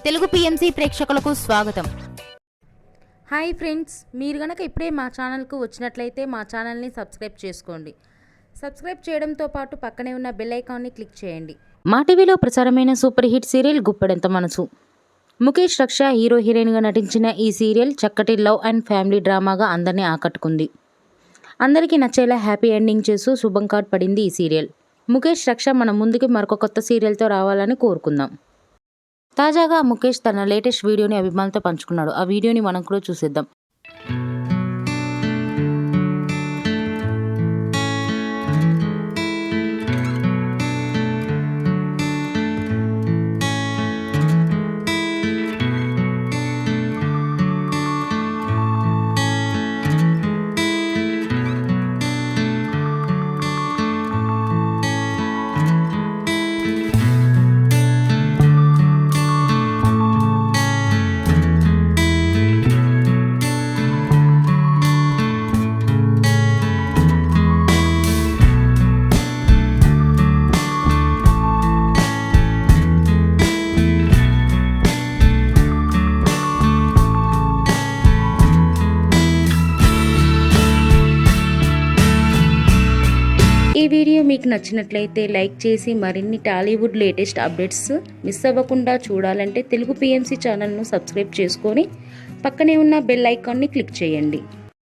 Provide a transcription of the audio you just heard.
Telugu PMC ప్రేక్షకులకు స్వాగతం. Hi friends, మీరు గనక ఇప్పుడే మా ఛానల్కు వచ్చినట్లయితే మా ఛానల్ని సబ్స్క్రైబ్ చేసుకోండి. సబ్స్క్రైబ్ చేయడంతో పాటు పక్కనే ఉన్న బెల్ ఐకాన్ని క్లిక్ చేయండి. మా టీవీలో ప్రసారమైన సూపర్ హిట్ సీరియల్ గుప్పెడంత మనసు. ముఖేష్ రక్ష హీరో హీరోయిన్గా నటించిన ఈ సీరియల్ చక్కటి లవ్ అండ్ ఫ్యామిలీ డ్రామాగా అందరినీ ఆకట్టుకుంది. అందరికీ నచ్చేలా హ్యాపీ ఎండింగ్ చేస్తూ శుభం కార్డ్ పడింది ఈ సీరియల్. ముఖేష్ రక్ష మన ముందుకి మరొక కొత్త సీరియల్తో రావాలని కోరుకుందాం. తాజాగా ముఖేష్ తన లేటెస్ట్ వీడియోని అభిమానులతో పంచుకున్నాడు. ఆ వీడియోని మనం కూడా చూసేద్దాం. ఈ వీడియో మీకు నచ్చినట్లయితే లైక్ చేసి మరిన్ని టాలీవుడ్ లేటెస్ట్ అప్డేట్స్ మిస్ అవ్వకుండా చూడాలంటే తెలుగు పిఎంసి ఛానల్ను సబ్స్క్రైబ్ చేసుకొని పక్కనే ఉన్న బెల్ ఐకాన్ని క్లిక్ చేయండి.